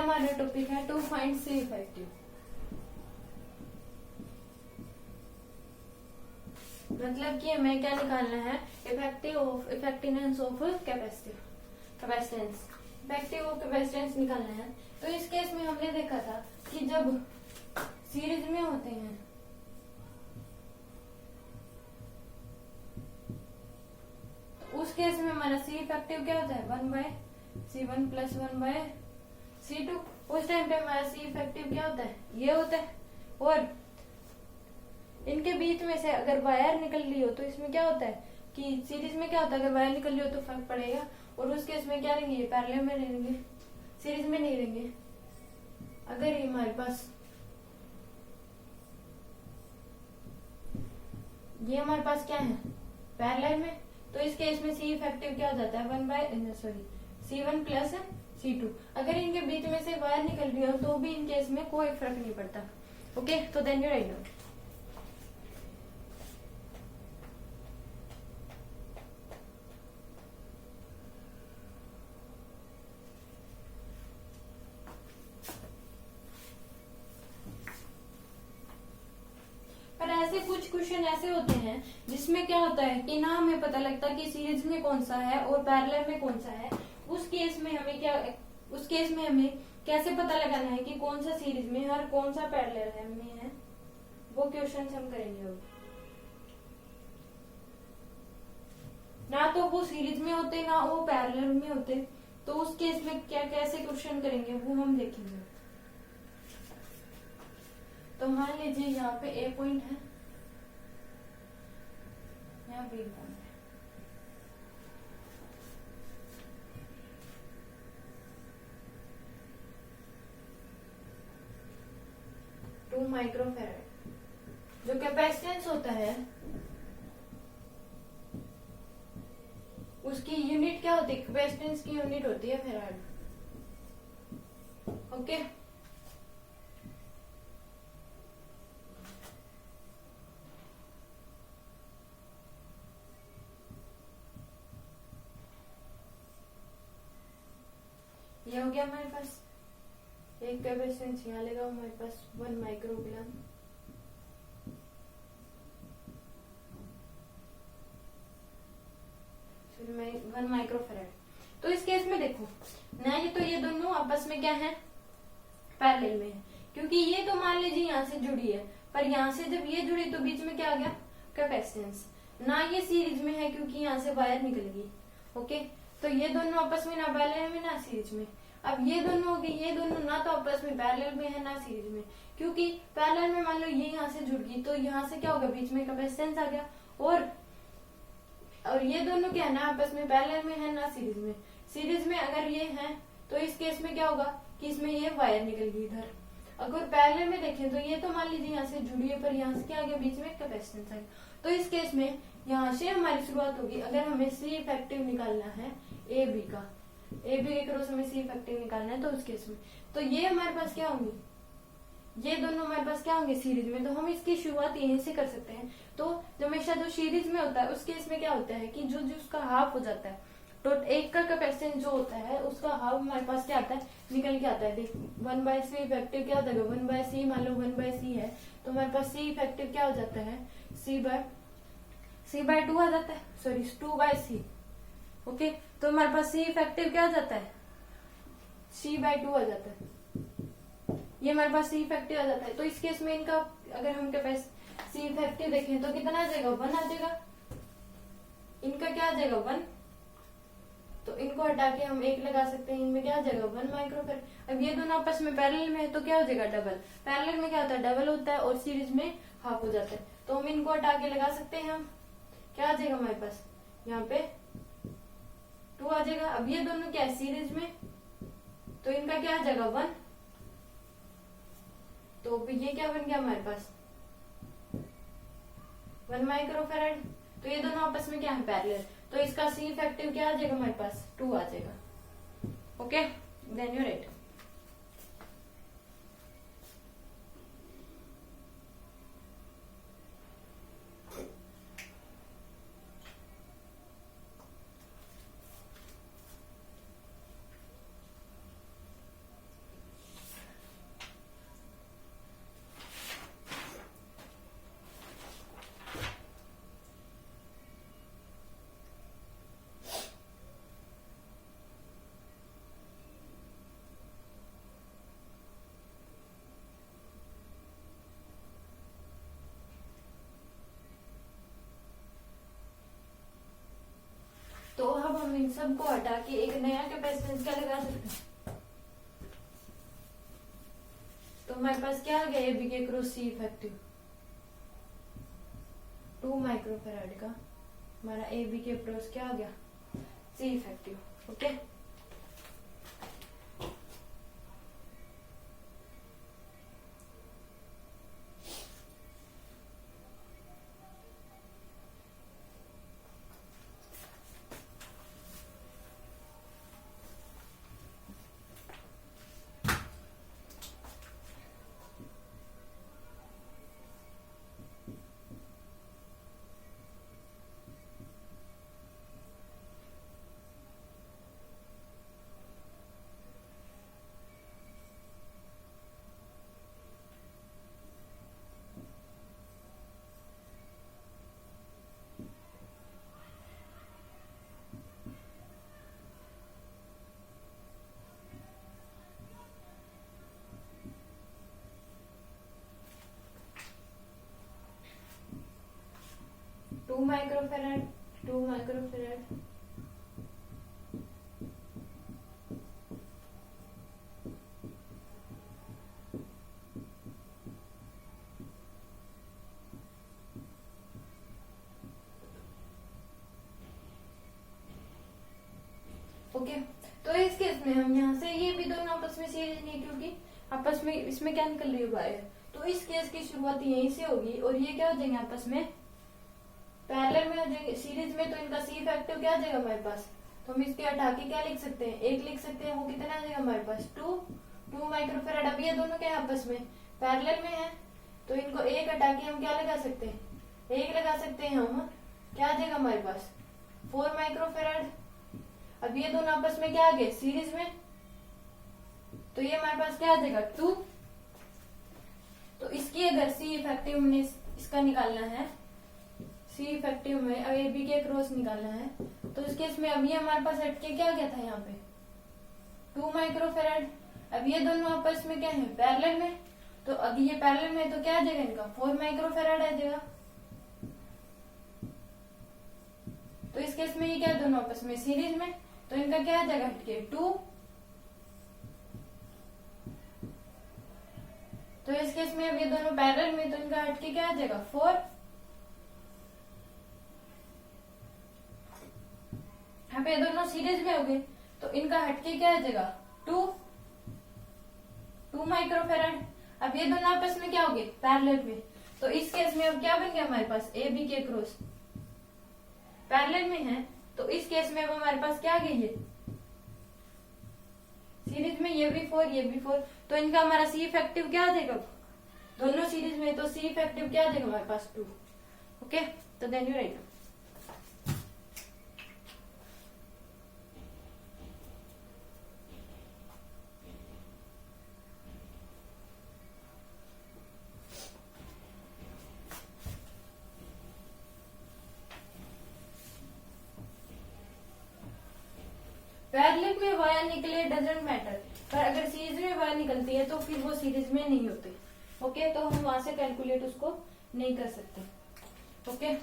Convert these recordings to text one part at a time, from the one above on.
हमारा टॉपिक है to find C effective. मतलब कि हमें क्या निकालना है, effectiveness of capacitance, effective of capacitance निकालना है। तो इस केस में हमने देखा था कि जब सीरीज में होते हैं तो उस केस में हमारा सी इफेक्टिव क्या होता है, 1/C1 + 1/C2। उस टाइम पे हमारा सी इफेक्टिव क्या होता है, ये होता है। और इनके बीच में से अगर वायर निकल रही हो तो इसमें क्या होता है कि सीरीज में क्या होता है, अगर वायर निकल रही हो तो फर्क पड़ेगा। और उस केस में क्या रहेंगे, पैरेलल में रहेंगे, सीरीज में नहीं रहेंगे। अगर ये हमारे पास क्या है, पैरेलल में, तो इस केस में सी इफेक्टिव क्या हो जाता है, C1 + C2। अगर इनके बीच में से वायर निकल रही हो तो भी इन केस में कोई फर्क नहीं पड़ता। ओके, तो देन यू राइट डाउन। पर ऐसे कुछ क्वेश्चन ऐसे होते हैं जिसमें क्या होता है कि ना हमें पता लगता कि सीरीज में कौन सा है और पैरेलल में कौन सा है। उस केस में हमें कैसे पता लगाना है कि कौन सा सीरीज में है और कौन सा पैरेलल में है, वो क्वेश्चन हम करेंगे अब। ना तो वो सीरीज में होते ना वो पैरेलल में होते, तो उस केस में क्या कैसे क्वेश्चन करेंगे वो हम देखेंगे। तो मान लीजिए यहाँ पे ए पॉइंट है, यहाँ बी पॉइंट है। टू माइक्रोफैराड जो कैपेसिटेंस होता है उसकी यूनिट क्या होती है, कैपेसिटेंस की यूनिट होती है फैराड। ओके, ये हो गया हमारे पास एक कैपेसिटेंस। यहाँ लेगा हमारे पास 1 माइक्रोग्राम। फिर 1 माइक्रोफैराड। तो इस केस में देखो ना, ये दोनों आपस में क्या है, पैरेलल में है, क्योंकि ये तो मान लीजिए यहाँ से जुड़ी है, पर यहाँ से जब ये जुड़ी तो बीच में क्या आ गया, कैपेसिटेंस। ना ये सीरीज में है क्योंकि यहाँ से वायर निकल गई। ओके, तो ये दोनों आपस में ना पैरेलल में ना सीरीज में। अब ये दोनों हो गए, ये दोनों ना तो आपस में पैरेलल में है ना सीरीज में, क्योंकि पैरेलल में मान लो ये यहाँ से जुड़ गई तो यहाँ से क्या होगा, बीच में कैपेसिटेंस आ गया। और ये दोनों क्या है ना आपस में पैरेलल में है ना सीरीज में। सीरीज में अगर ये है तो इस केस में क्या होगा कि इसमें ये वायर निकल गई इधर। अगर पैरेलल में देखें तो ये तो मान लीजिए यहाँ से जुड़ी है, पर यहाँ से क्या आ गया, बीच में कैपेसिटेंस आ गया। तो इस केस में यहाँ से हमारी शुरुआत होगी। अगर हमें सी इफेक्टिव निकालना है ए बी के क्रॉस हमें सी इफेक्टिव निकालना है, तो उस केस में तो ये हमारे पास क्या होंगी, ये दोनों हमारे पास क्या होंगे, सीरीज में। तो हम इसकी शुरुआत यहीं से कर सकते हैं। तो हमेशा जो सीरीज में होता है उस केस में क्या होता है कि जो उसका हाफ हो जाता है, तो एक का कैपेसिटेंस जो होता है उसका हाफ हमारे पास क्या आता है, निकल के आता है। देख 1/C इफेक्टिव क्या होता है, 1/C, मान लो 1/C है तो हमारे पास सी इफेक्टिव क्या हो जाता है, C/2 आ जाता है, सॉरी 2/C। ओके, तो हमारे पास सी इफेक्टिव क्या हो जाता है, C/2 आ जाता है। ये हमारे पास सी इफेक्टिव आ जाता है। तो इस केस में इनका अगर हम सी इफेक्टिव देखें तो कितना आ जाएगा, 1 आ जाएगा। इनका क्या आ जाएगा, 1। तो इनको हटा के हम 1 लगा सकते हैं, इनमें क्या आ जाएगा, 1 माइक्रोफैराड। अब ये दोनों आपस में पैरेलल में है तो क्या हो जाएगा, डबल। पैरेलल में क्या होता है, डबल होता है, और सीरीज में हाफ हो जाता है। तो हम इनको हटा के लगा सकते हैं, हम क्या आ जाएगा हमारे पास, यहाँ पे 2 आ जाएगा। अब ये दोनों क्या है, सीरीज में, तो इनका क्या आ जाएगा, 1। तो ये क्या बन गया हमारे पास, 1 माइक्रोफैराड। तो ये दोनों आपस में क्या है, पैरेलल। तो इसका सी इफेक्टिव क्या आ जाएगा हमारे पास, 2 आ जाएगा। Okay, then you write. हम इन सबको हटा के एक नया कैपेसिटेंस क्या लगा सकते हैं। तो हमारे पास क्या आ गया ए बी के क्रॉस सी इफेक्टिव 2 माइक्रोफेराड का हमारा ए बी के क्रॉस क्या आ गया C effective. Okay, two microfarad okay. तो इस केस में हम यहाँ से ये भी दोनों आपस में सीरीज नहीं, क्योंकि आपस में इसमें क्या निकल रही है वायर, तो इस केस की शुरुआत यहीं से होगी और ये क्या हो जाएंगे आपस में पैरेलल में हो जाएंगे सीरीज में। तो इनका सी इफेक्टिव क्या आ जाएगा हमारे पास, तो हम इसके हटा के क्या लिख सकते हैं एक लिख सकते हैं, वो कितना आ जाएगा हमारे पास 2 माइक्रोफेराड। अब ये दोनों क्या आपस में पैरेलल में है, तो इनको एक हटा के हम क्या लगा सकते हैं एक लगा सकते हैं हम, क्या आ जाएगा हमारे पास 4 माइक्रोफेराड। अब ये दोनों आपस में क्या आ गए सीरीज में, तो ये हमारे पास क्या आ जाएगा 2। तो इसकी अगर सी इफेक्टिव हमने इसका निकालना है, सी इफेक्टिव में अब ए बी के क्रॉस निकालना है, तो इस केस में अब ये हमारे पास हटके क्या गया था यहाँ पे 2 माइक्रोफेराड। अब ये दोनों आपस में क्या है पैरेलल में, तो अब ये पैरेलल में तो क्या आ जाएगा इनका 4 माइक्रोफेराड आ जाएगा। तो इस केस में ये क्या दोनों आपस में सीरीज में, तो इनका क्या आ जाएगा हटके 2। तो इस केस में अब ये दोनों पैरेलल में, तो इनका हटके क्या आ जाएगा 4। यहाँ पे दोनों सीरीज में हो गए, तो इनका हटके क्या आ जाएगा 2 माइक्रोफेराड। अब ये दोनों आपस में क्या हो गए पैरेलल में, तो इस केस में अब क्या बन गया हमारे पास ए बी के क्रॉस पैरेलल में है, तो इस केस में अब हमारे पास क्या आ गई है सीरीज में, ये भी 4 ये भी 4, तो इनका हमारा सी इफेक्टिव क्या आ जाएगा दोनों सीरीज में, तो सी इफेक्टिव क्या आ जाएगा हमारे पास 2। ओके, तो देन यू राइट। पैरेलल में वायर निकले डजंट मैटर, पर अगर सीरीज में वायर निकलती है तो फिर वो सीरीज में नहीं होते। ओके, तो हम वहां से कैलकुलेट उसको नहीं कर सकते। ओके,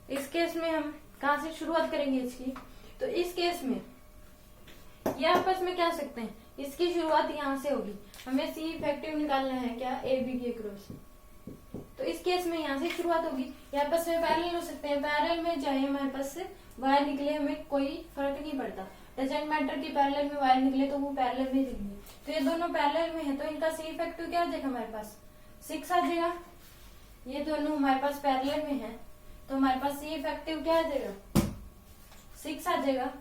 इस केस में हम कहा से शुरुआत करेंगे इसकी, तो इस केस में ये आपस में क्या सकते हैं, इसकी शुरुआत यहाँ से होगी। हमें सी इफेक्टिव निकालना है क्या ए बी के क्रॉस, तो इस केस में यहाँ से शुरुआत होगी। ये आपस में पैरेलल हो सकते हैं, पैरेलल में चाहे हमारे पास से वायर निकले हमें कोई फर्क नहीं पड़ता, डजंट मैटर की पैरेलल में वायर निकले तो वो पैरेलल में निकलेंगे। तो ये दोनों पैरेलल में है, तो इनका सी इफेक्टिव क्या आ जाएगा हमारे पास 6 आ जाएगा। ये दोनों हमारे पास पैरेलल में है, तो हमारे पास सी इफेक्टिव क्या आ जाएगा, 6 आ जाएगा,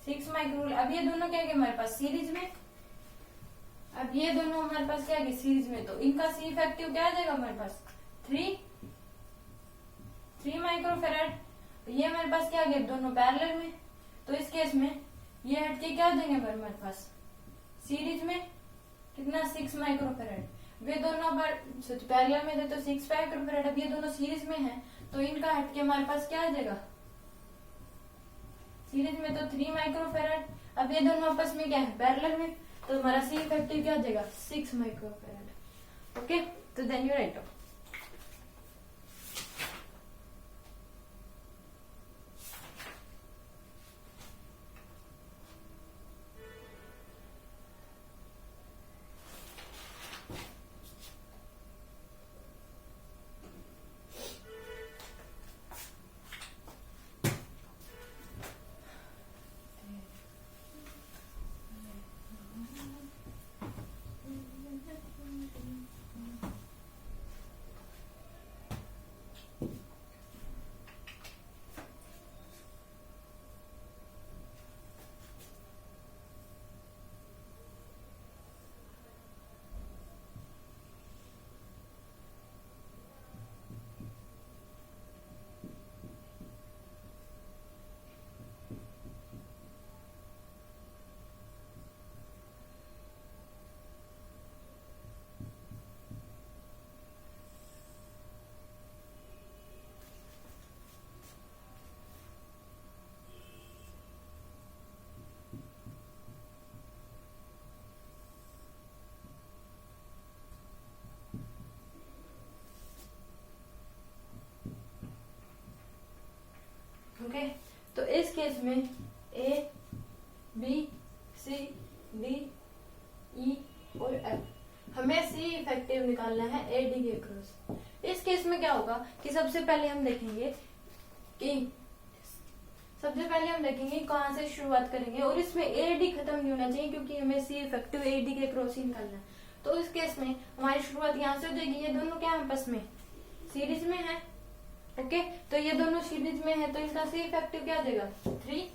6 माइक्रो। अब ये दोनों क्या है हमारे पास सीरीज में, अब ये दोनों हमारे पास क्या है सीरीज में, तो इनका सी इफेक्टिव क्या आ जाएगा हमारे पास 3 माइक्रोफेरेड। ये हमारे पास क्या आ गया दोनों पैरेलल में, तो इस केस में ये हटके क्या आ जाएंगे हमारे पास सीरीज में कितना 6 माइक्रोफेरेड। वे दोनों पैरेलल में थे तो 6 माइक्रोफेरेड, अब ये दोनों सीरीज में है तो इनका हटके हमारे पास क्या आ जाएगा सीरीज में तो 3 माइक्रोफेरेड। अब ये दोनों आपस में क्या है पैरेलल में, तो हमारा सी इफेक्टिव क्या आ जाएगा 6 माइक्रोफेरेड। ओके, तो देन यू राइट। ओके, तो इस केस में A B C D E और एफ हमें सी इफेक्टिव निकालना है ए डी के क्रॉस। इस केस में क्या होगा कि सबसे पहले हम देखेंगे कहां से शुरुआत करेंगे, और इसमें ए डी खत्म नहीं होना चाहिए क्योंकि हमें सी इफेक्टिव ए डी के क्रॉस ही निकालना है। तो इस केस में हमारी शुरुआत यहाँ से हो जाएगी, ये दोनों क्या है आपस में सीरीज में है। ओके, तो ये दोनों सीरीज में है तो इनका सी इफेक्टिव क्या आ जाएगा 3।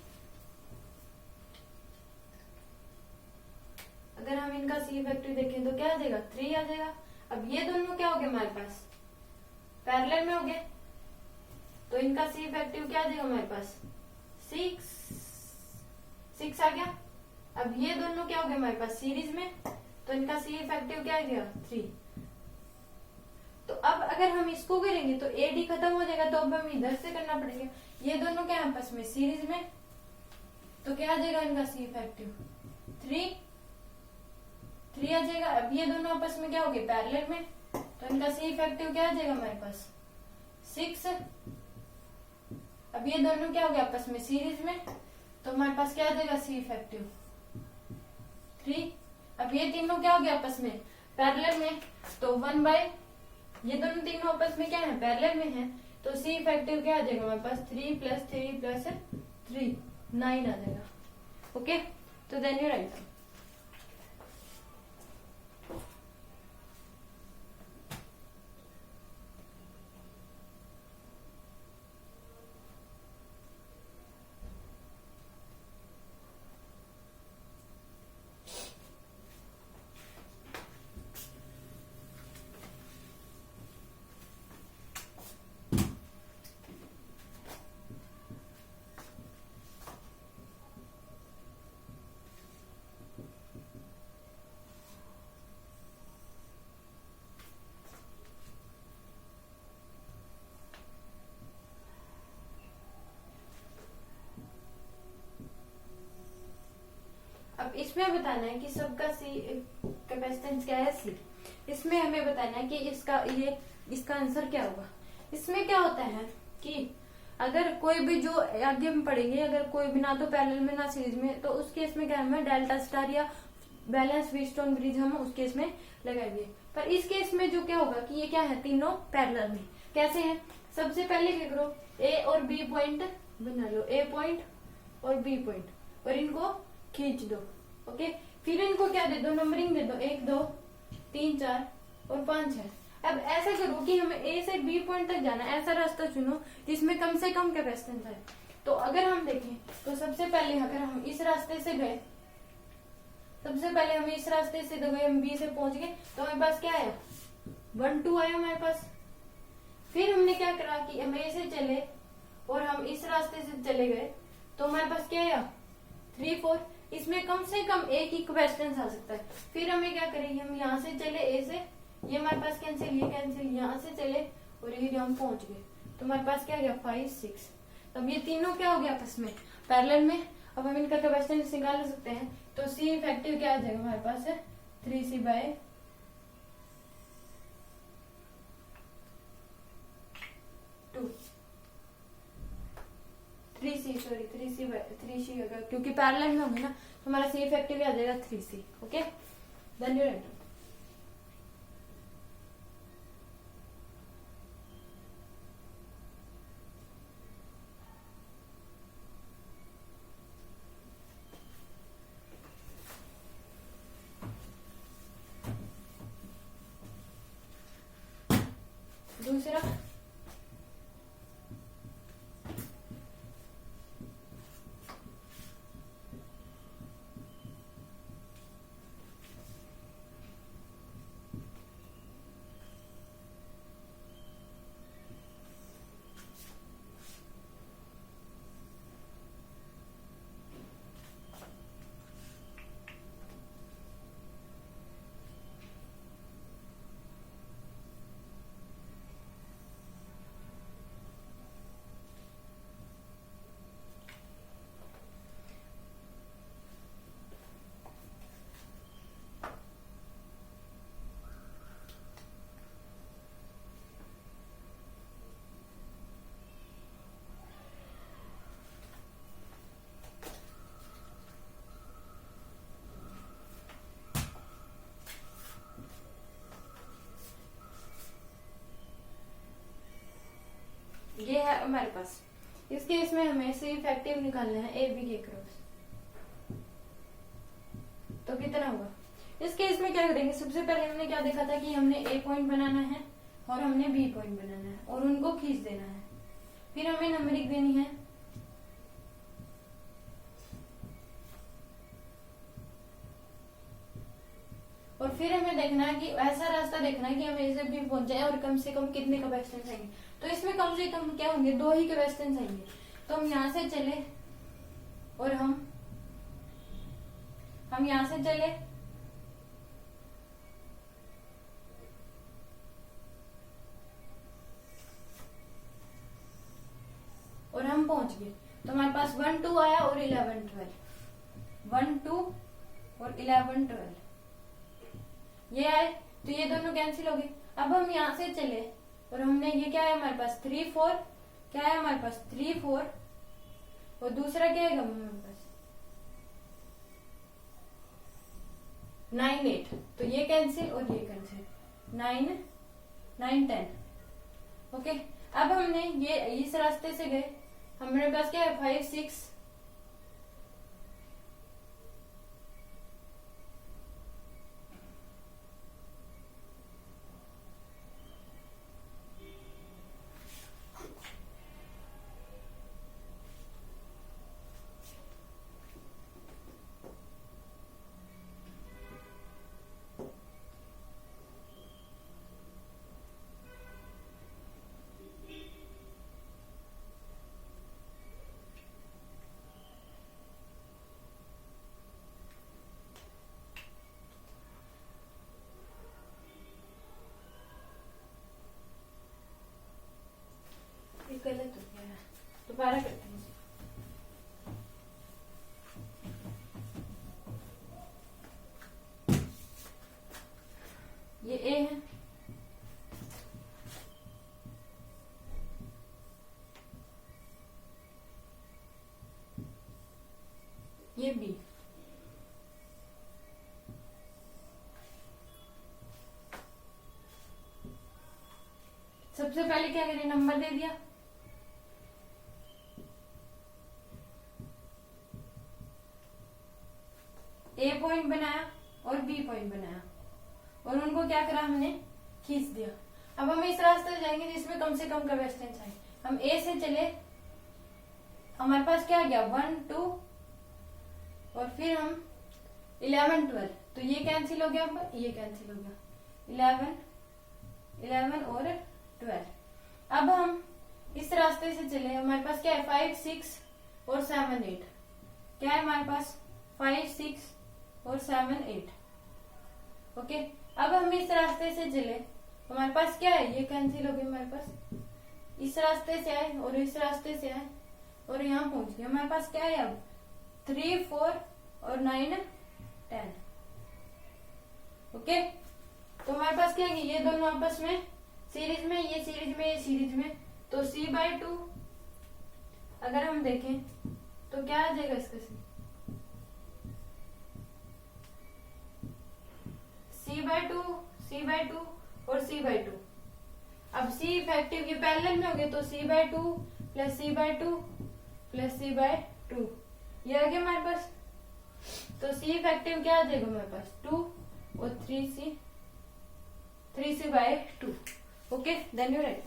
अगर हम इनका सी इफेक्टिव देखें तो क्या आ जाएगा 3 आ जाएगा। अब ये दोनों क्या हो गए हमारे पास पैरेलल में हो गए, तो इनका सी इफेक्टिव क्या आ जाएगा हमारे पास 6 आ गया। अब ये दोनों क्या हो गए हमारे पास सीरीज में, तो इनका सी इफेक्टिव क्या आ गया 3। तो अब अगर हम इसको करेंगे तो ए डी खत्म हो जाएगा, तो अब हम इधर से करना पड़ेगा। ये दोनों क्या है आपस में सीरीज में, तो क्या आ जाएगा इनका सी इफेक्टिव 3 आ जाएगा। अब ये दोनों आपस में क्या हो गए पैरेलल में, तो इनका सी इफेक्टिव क्या आ जाएगा हमारे पास 6। अब ये दोनों क्या हो गए आपस में सीरीज में, तो हमारे पास क्या आ जाएगा सी इफेक्टिव 3। अब ये तीनों क्या हो गया आपस में पैरेलल में, तो 1/, ये दोनों तीनों आपस में क्या है पैरेलल में है, तो सी इफेक्टिव क्या आ जाएगा हमारे पास 3 + 3 + 3 9 आ जाएगा। ओके, तो देन यू राइट। अब इसमें बताना है कि सबका सी कैपेसिटेंस क्या है सी। इसमें हमें बताना है कि इसका आंसर क्या होगा। इसमें क्या होता है कि अगर कोई भी जो आगे हम पढ़ेंगे, अगर कोई भी ना तो पैरेलल में ना सीरीज में, तो उस केस में क्या हमें डेल्टा स्टार या बैलेंस व्हीटस्टोन ब्रिज हम उस केस में लगाएंगे। पर इस केस में जो क्या होगा कि ये क्या है तीनों पैरेलल में। कैसे है, सबसे पहले क्या करो ए और बी पॉइंट बना लो, ए पॉइंट और बी पॉइंट, और इनको खींच दो। ओके, फिर इनको क्या दे दो नंबरिंग दे दो 1 2 3 4 और 5 है। अब ऐसा करो कि हमें ए से बी पॉइंट तक जाना है, ऐसा रास्ता चुनो जिसमें कम से कम कैपेसिटेंस है। तो अगर हम देखें तो सबसे पहले अगर हम इस रास्ते से गए, सबसे पहले हम इस रास्ते से गए, हम बी से पहुंच गए, तो हमारे पास क्या आया 1 2 आया हमारे पास। फिर हमने क्या करा कि हम ए से चले और हम इस रास्ते से चले गए, तो हमारे पास क्या आया 3 4। इसमें कम से कम एक ही कैपेसिटेंस आ सकता है। फिर हमें क्या करेंगे, हम यहाँ से चले ए से, ये हमारे पास कैंसिल, ये कैंसिल, यहाँ से चले और ये हम पहुंच गए, तो हमारे पास क्या गया 5 6। तब ये तीनों क्या हो गया आपस में पैरेलल में। अब हम इनका कैपेसिटेंस निकाल सकते हैं, तो सी इफेक्टिव क्या आ जाएगा हमारे पास है 3C bye 2, 3C sorry 3C होगा क्योंकि पैरेलल में होंगे ना, तो हमारा सी इफेक्टिव आ जाएगा 3C। Okay, then you enter. दूसरा ये है हमारे पास। इस केस में हमें सी इफेक्टिव निकालना है ए बी के क्रॉस, तो कितना होगा। इस केस में क्या करेंगे, सबसे पहले हमने क्या देखा था कि हमने ए पॉइंट बनाना है और हमने बी पॉइंट बनाना है और उनको खींच देना है। फिर हमें नंबरिंग देनी है, और फिर हमें देखना है कि ऐसा रास्ता देखना है कि हम ए से बी पहुंच जाए और कम से कम कितने कैपेसिटेंस आएंगे। तो इसमें कम से कम क्या होंगे 2 ही कैपेसिटेंस आएंगे। तो हम यहाँ से चले और हम यहाँ से चले और हम पहुंच गए, तो हमारे पास 1 2 आया और 11 12, 1 2 और 11 12 ये आए, तो ये दोनों कैंसिल हो गए। अब हम यहाँ से चले और हमने ये क्या है हमारे पास 3 4, क्या है हमारे पास 3 4 और दूसरा क्या है हमारे पास 9 8, तो ये कैंसिल और ये कैंसिल 9 9 10। ओके, अब हमने ये इस रास्ते से गए, हमारे पास क्या है 5 6, गलत हो गया, दोबारा करते हैं। ये ए है, ये बी, सबसे पहले क्या करें नंबर दे दिया, ए पॉइंट बनाया और बी पॉइंट बनाया और उनको क्या करा हमने खींच दिया। अब हम इस रास्ते से जाएंगे जिसमें कम से कम का डिस्टेंस है। हम ए से चले, हमारे पास क्या आ गया 1 2 और फिर हम 11 12, तो ये कैंसिल हो गया, ये कैंसिल हो गया 11 और 12। अब हम इस रास्ते से चले, हमारे पास क्या है 5 6 और 7 8, क्या है हमारे पास 5 6 और 7 8। ओके, अब हम इस रास्ते से चले, हमारे पास क्या है, ये कैंसिल हो गया, हमारे पास इस रास्ते से आए और इस रास्ते से आए और यहाँ पहुंच गए। हमारे पास क्या है अब 3 4 और 9 10। ओके, तो हमारे पास क्या है, ये दोनों आपस में सीरीज में, ये सीरीज में, ये सीरीज में, तो c/2 अगर हम देखें तो क्या आ जाएगा इसका c/2 c/2 और c/2। अब c इफेक्टिव ये पैरेलल में हो गए, तो c/2 plus c/2 plus c/2 ये आ गया हमारे पास। तो c इफेक्टिव क्या आ जाएगा हमारे पास 2 और 3c/2। Okay, then you write.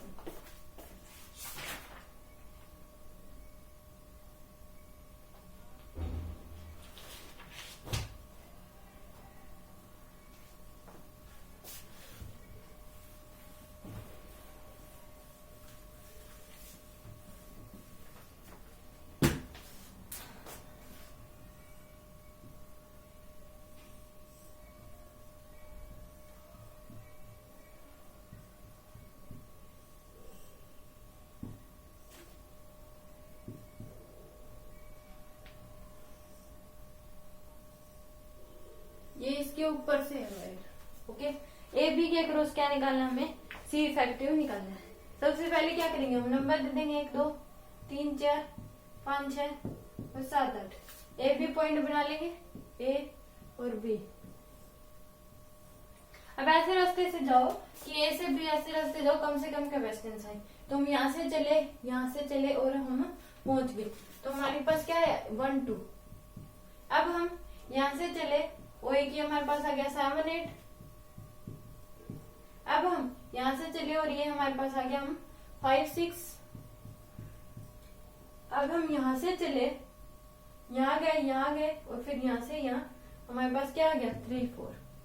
ये इसके ऊपर से है वायर। ओके, ए बी के क्रॉस क्या निकालना, हमें सी इफेक्टिव निकालना है। सबसे पहले क्या करेंगे, हम नंबर दे देंगे 1 2 3 4 5 6 और 7 8। ए बी पॉइंट बना लेंगे, ए और बी। अब ऐसे रास्ते से जाओ कि ए से बी ऐसे रास्ते जाओ कम से कम का डिस्टेंस है। तो हम यहाँ से चले और हम पहुंच गए, तो हमारे पास क्या है 1 2। अब हम यहाँ से चले, वो एक ही हमारे पास आ गया 7 8। अब हम यहाँ से चले और ये हमारे पास आ गया हम 5 6। अब हम यहाँ से चले, यहाँ गए और फिर यहाँ से यहाँ हमारे पास क्या आ गया 3 4।